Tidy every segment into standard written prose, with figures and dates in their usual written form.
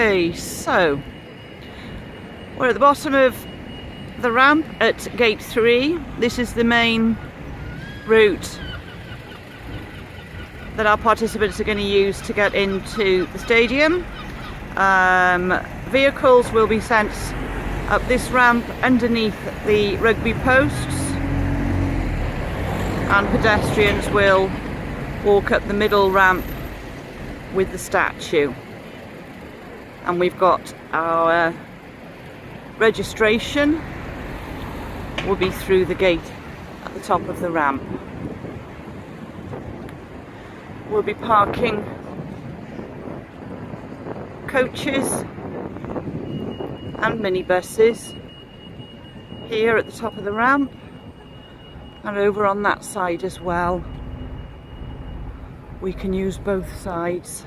Okay, so we're at the bottom of the ramp at gate 3. This is the main route that our participants are going to use to get into the stadium. Vehicles will be sent up this ramp underneath the rugby posts, and pedestrians will walk up the middle ramp with the statue. And we've got our registration will be through the gate at the top of the ramp. We'll be parking coaches and minibuses here at the top of the ramp and over on that side as well. We can use both sides.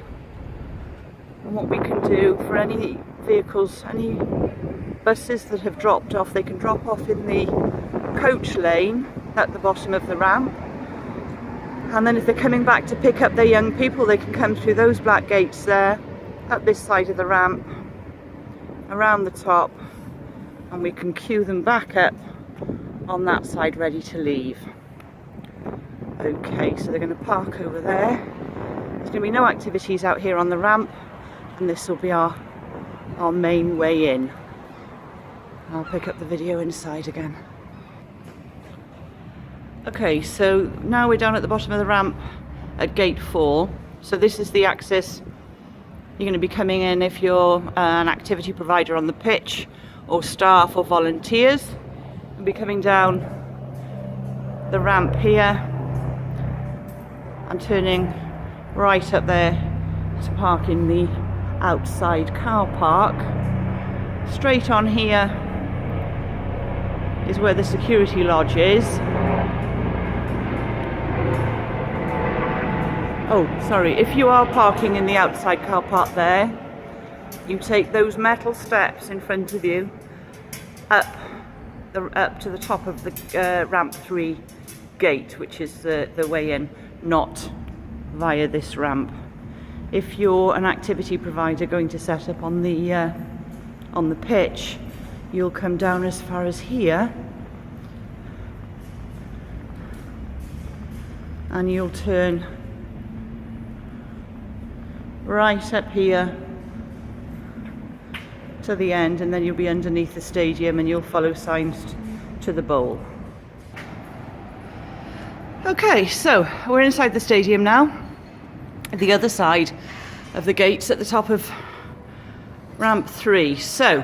And what we can do for any vehicles, any buses that have dropped off, they can drop off in the coach lane at the bottom of the ramp. And then if they're coming back to pick up their young people, they can come through those black gates there, at this side of the ramp, around the top, and we can queue them back up on that side, ready to leave. Okay, so they're going to park over there. There's going to be no activities out here on the ramp, and this will be our main way in. I'll pick up the video inside again. Okay, so now we're down at the bottom of the ramp at gate 4. So this is the access you're going to be coming in if you're an activity provider on the pitch, or staff or volunteers. You'll be coming down the ramp here and turning right up there to park in the outside car park. Straight on here is where the security lodge is. Oh, sorry, if you are parking in the outside car park there, you take those metal steps in front of you up to the top of the ramp 3 gate, which is the way in, not via this ramp. If you're an activity provider going to set up on the pitch, you'll come down as far as here, and you'll turn right up here to the end, and then you'll be underneath the stadium and you'll follow signs to the bowl. Okay, so we're inside the stadium now, at the other side of the gates at the top of ramp 3. So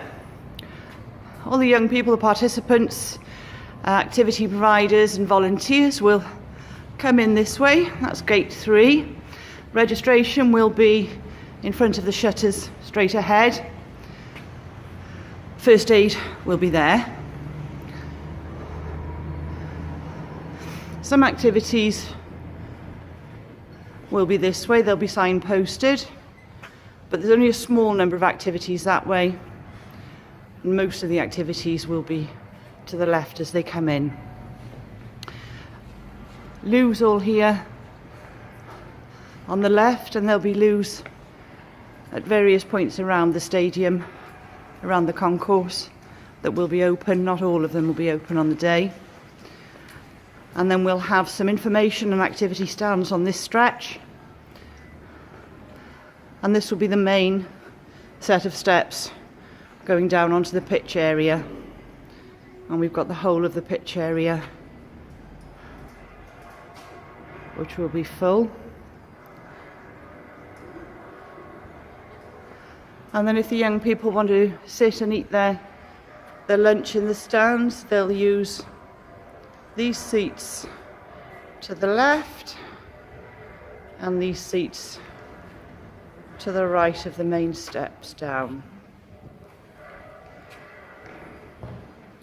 all the young people, the participants, activity providers and volunteers will come in this way. That's gate 3. Registration will be in front of the shutters straight ahead. First aid will be there. Some activities will be this way, they'll be signposted, but there's only a small number of activities that way, and most of the activities will be to the left as they come in. Loos all here on the left, and there'll be loos at various points around the stadium, around the concourse, that will be open. Not all of them will be open on the day. And then we'll have some information and activity stands on this stretch, and this will be the main set of steps going down onto the pitch area. And we've got the whole of the pitch area, which will be full. And then if the young people want to sit and eat their lunch in the stands, they'll use these seats to the left and these seats to the right of the main steps down.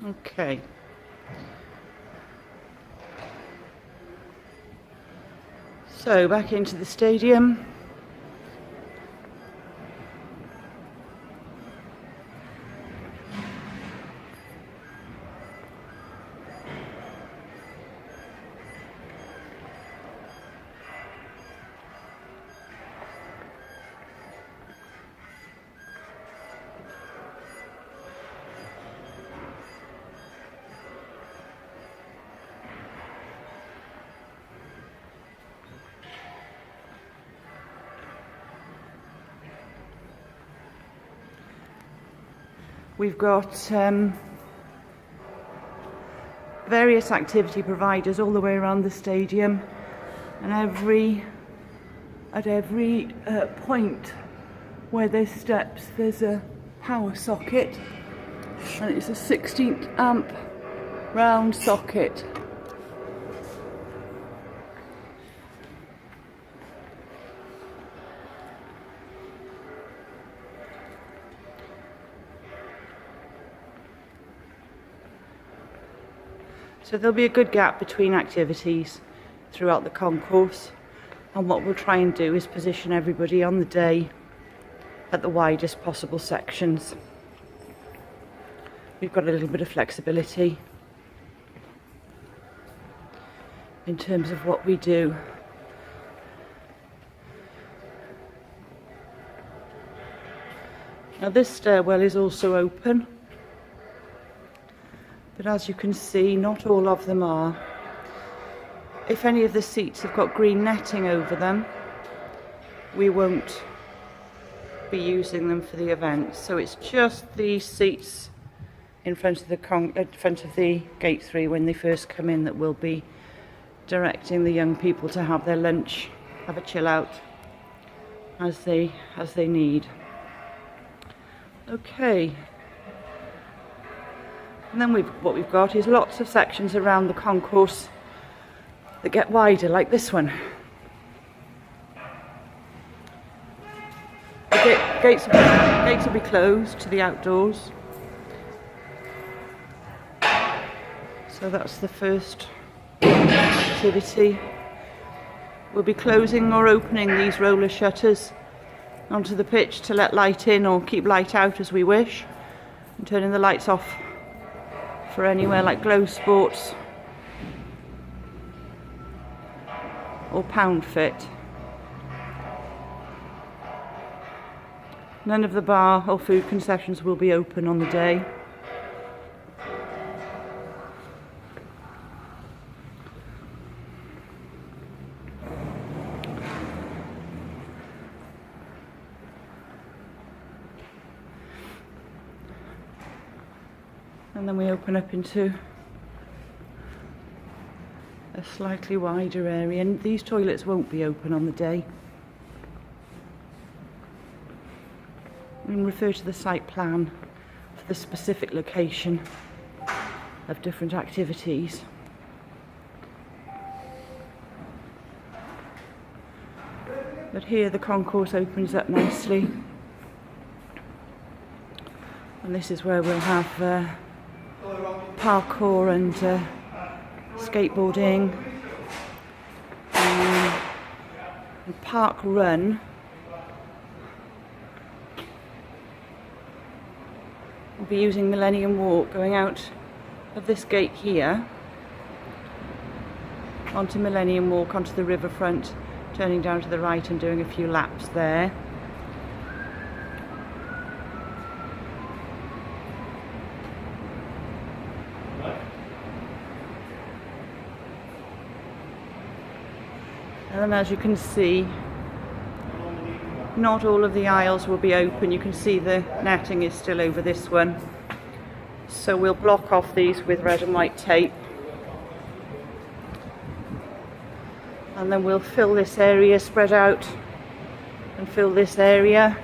Okay. So back into the stadium. We've got various activity providers all the way around the stadium, and at every point where there's steps there's a power socket, and it's a 16 amp round socket. So there'll be a good gap between activities throughout the concourse, and what we'll try and do is position everybody on the day at the widest possible sections. We've got a little bit of flexibility in terms of what we do. Now this stairwell is also open, but as you can see, not all of them are. If any of the seats have got green netting over them, we won't be using them for the event. So it's just these seats in front of the gate 3 when they first come in that will be directing the young people to have their lunch, have a chill out as they need. Okay. And then what we've got is lots of sections around the concourse that get wider, like this one. The gates will be closed to the outdoors. So that's the first activity. We'll be closing or opening these roller shutters onto the pitch to let light in or keep light out as we wish, and turning the lights off for anywhere like Glow Sports or Pound Fit. None of the bar or food concessions will be open on the day. And then we open up into a slightly wider area, and these toilets won't be open on the day. We can refer to the site plan for the specific location of different activities. But here the concourse opens up nicely, and this is where we'll have parkour and skateboarding and park run. We'll be using Millennium Walk, going out of this gate here onto Millennium Walk, onto the riverfront, turning down to the right and doing a few laps there. And then, as you can see, not all of the aisles will be open. You can see the netting is still over this one. So we'll block off these with red and white tape. And then we'll fill this area, spread out and fill this area,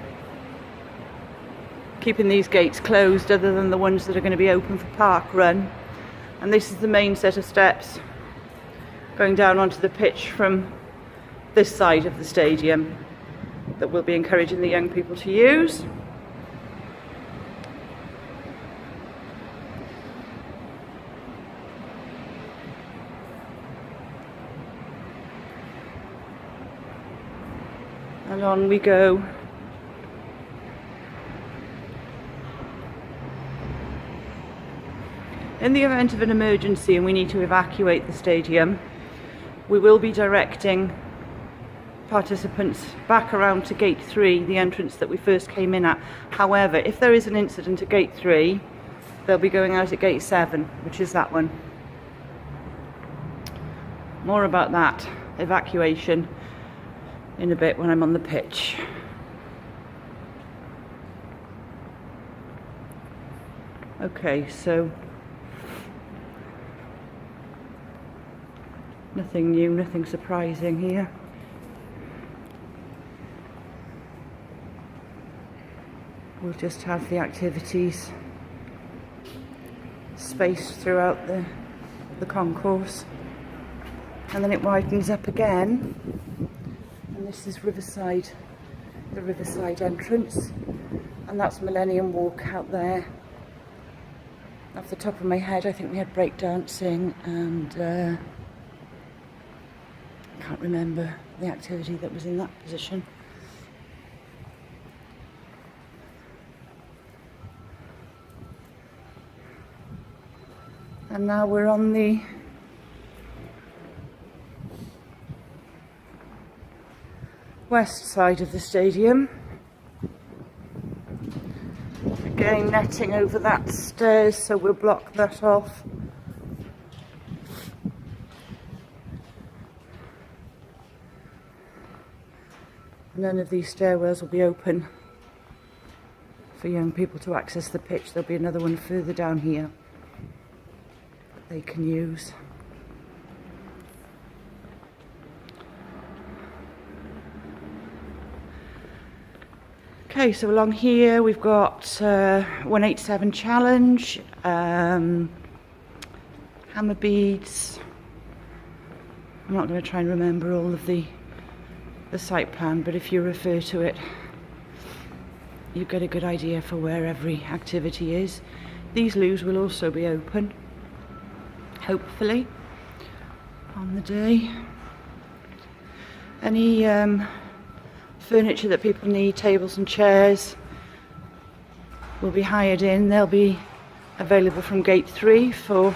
keeping these gates closed other than the ones that are going to be open for park run. And this is the main set of steps going down onto the pitch from this side of the stadium that we'll be encouraging the young people to use. And on we go. In the event of an emergency and we need to evacuate the stadium, we will be directing participants back around to gate 3, the entrance that we first came in at. However, if there is an incident at gate 3, they'll be going out at gate 7, which is that one. More about that evacuation in a bit when I'm on the pitch. Okay, so nothing new, nothing surprising here. We'll just have the activities spaced throughout the concourse, and then it widens up again, and this is Riverside, the Riverside entrance, and that's Millennium Walk out there. Off the top of my head, I think we had breakdancing and I can't remember the activity that was in that position. And now we're on the west side of the stadium. Again, netting over that stairs, so we'll block that off. None of these stairwells will be open for young people to access the pitch. There'll be another one further down here that they can use. Okay, so along here we've got 187 challenge, hammer beads. I'm not going to try and remember all of the site plan, but if you refer to it, you get a good idea for where every activity is. These loos will also be open, hopefully, on the day. Any furniture that people need, tables and chairs, will be hired in. They'll be available from gate 3 for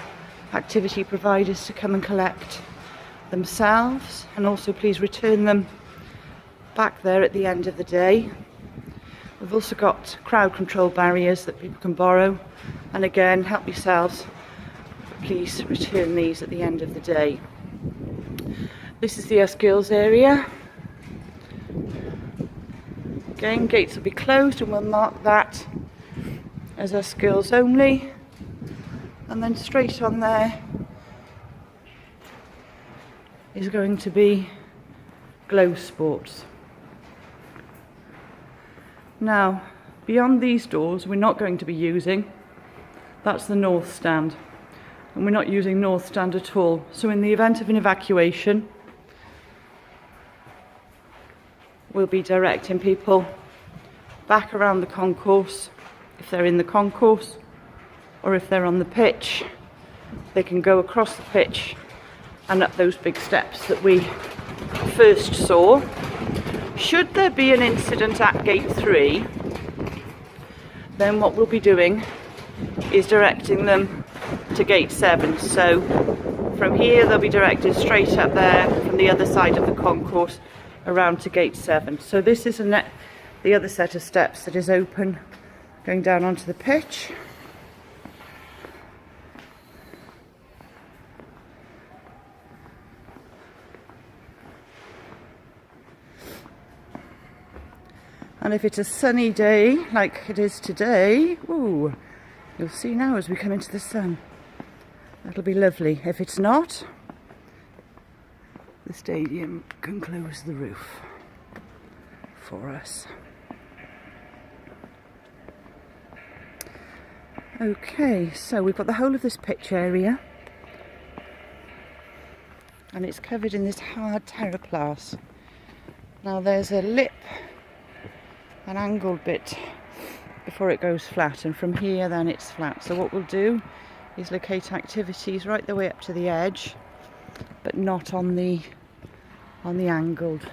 activity providers to come and collect themselves, and also please return them back there at the end of the day. We've also got crowd control barriers that people can borrow, and again, help yourselves, but please return these at the end of the day. This is the Us Girls area. Again, gates will be closed and we'll mark that as Us Girls only, and then straight on there is going to be Glow Sports. Now, beyond these doors we're not going to be using. That's the north stand, and we're not using north stand at all. So in the event of an evacuation, we'll be directing people back around the concourse. If they're in the concourse or if they're on the pitch, they can go across the pitch and up those big steps that we first saw. Should there be an incident at gate 3, then what we'll be doing is directing them to gate 7. So from here they'll be directed straight up there from the other side of the concourse around to gate 7. So this is the other set of steps that is open going down onto the pitch. And if it's a sunny day like it is today, ooh, you'll see now as we come into the sun, that'll be lovely. If it's not, the stadium can close the roof for us. Okay, so we've got the whole of this pitch area, and it's covered in this hard terraplast. Now there's a lip, an angled bit before it goes flat, and from here then it's flat. So what we'll do is locate activities right the way up to the edge, but not on the angled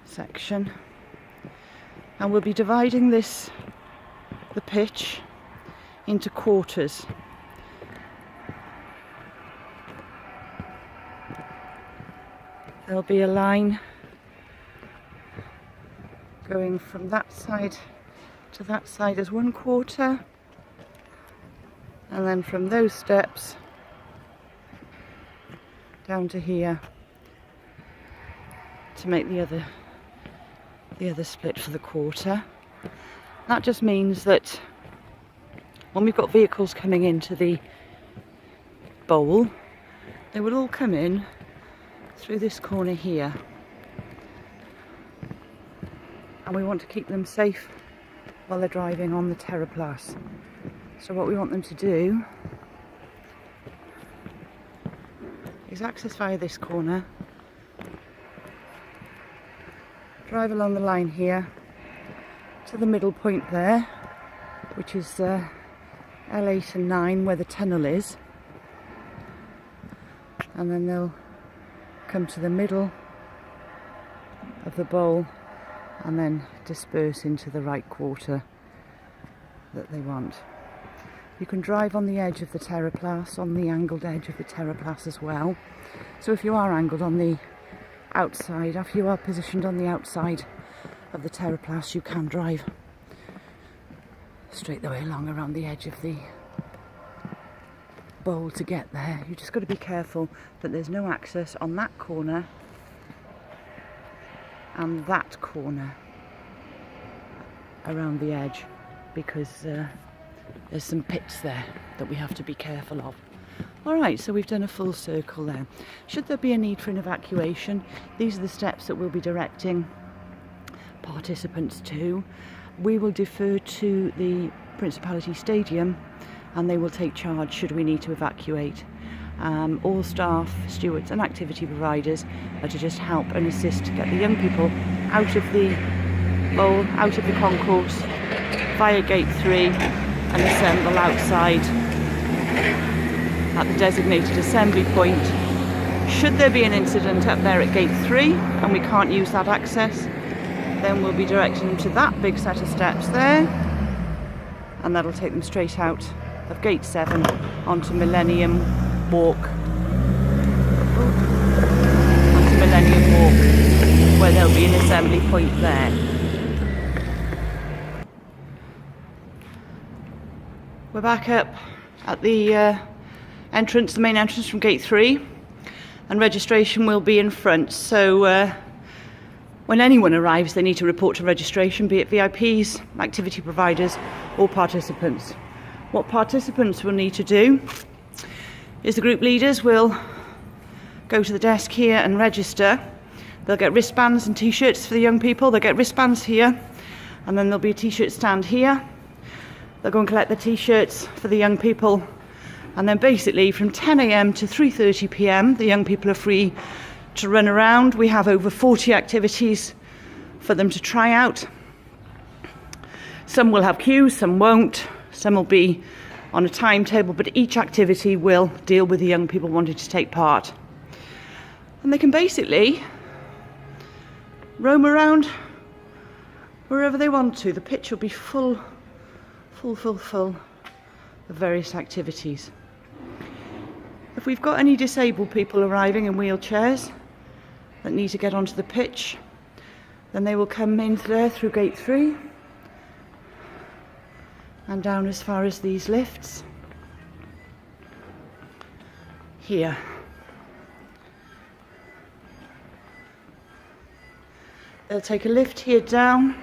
section. And we'll be dividing the pitch into quarters. There'll be a line going from that side to that side as 1 quarter, and then from those steps down to here to make the other split for the quarter. That just means that when we've got vehicles coming into the bowl, they will all come in through this corner here. And we want to keep them safe while they're driving on the terraplace. So what we want them to do is access via this corner, drive along the line here to the middle point there, which is L8 and 9 where the tunnel is, and then they'll come to the middle of the bowl and then disperse into the right quarter that they want. You can drive on the edge of the terraplace, on the angled edge of the terraplace as well. So if you are angled on the outside, if you are positioned on the outside of the terraplace, you can drive straight the way along around the edge of the bowl to get there. You just got to be careful that there's no access on that corner and that corner around the edge, because there's some pits there that we have to be careful of. Alright, so we've done a full circle there. Should there be a need for an evacuation, these are the steps that we'll be directing participants to. We will defer to the Principallity Stadium and they will take charge should we need to evacuate. All staff, stewards and activity providers are to just help and assist to get the young people out of the bowl, out of the concourse via gate 3 and assemble outside at the designated assembly point. Should there be an incident up there at gate 3 and we can't use that access, then we'll be directing them to that big set of steps there, and that'll take them straight out of gate 7 onto Millennium Walk. Onto Millennium Walk, where there'll be an assembly point there. We're back up at the entrance, the main entrance from gate 3, and registration will be in front. So when anyone arrives, they need to report to registration, be it VIPs, activity providers or participants. What participants will need to do is the group leaders will go to the desk here and register. They'll get wristbands and t-shirts for the young people. They'll get wristbands here, and then there'll be a t-shirt stand here. They'll go and collect the t-shirts for the young people, and then basically from 10 AM to 3:30 PM the young people are free to run around. We have over 40 activities for them to try out. Some will have queues, some won't, some will be on a timetable, but each activity will deal with the young people wanting to take part. And they can basically roam around wherever they want to. The pitch will be full of various activities. If we've got any disabled people arriving in wheelchairs that need to get onto the pitch, then they will come in there through gate 3 and down as far as these lifts here. They'll take a lift here down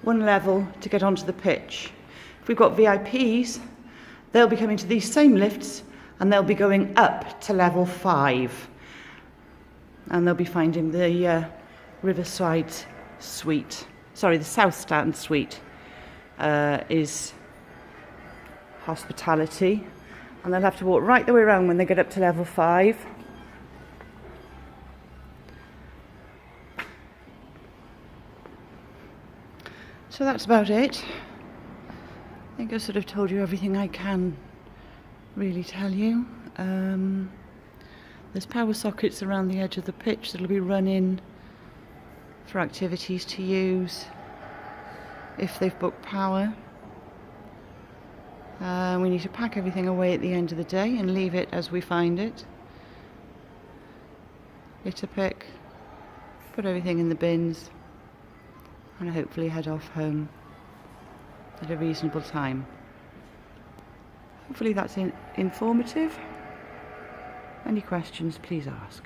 one level to get onto the pitch. If we've got VIPs, they'll be coming to these same lifts and they'll be going up to level 5, and they'll be finding the Riverside suite, sorry, the South Stand suite is hospitality, and they'll have to walk right the way around when they get up to level 5. So that's about it. I think I've sort of told you everything I can really tell you. There's power sockets around the edge of the pitch that'll be run in for activities to use if they've booked power. We need to pack everything away at the end of the day and leave it as we find it. Litter pick, put everything in the bins, and hopefully head off home at a reasonable time. Hopefully that's informative. Any questions, please ask.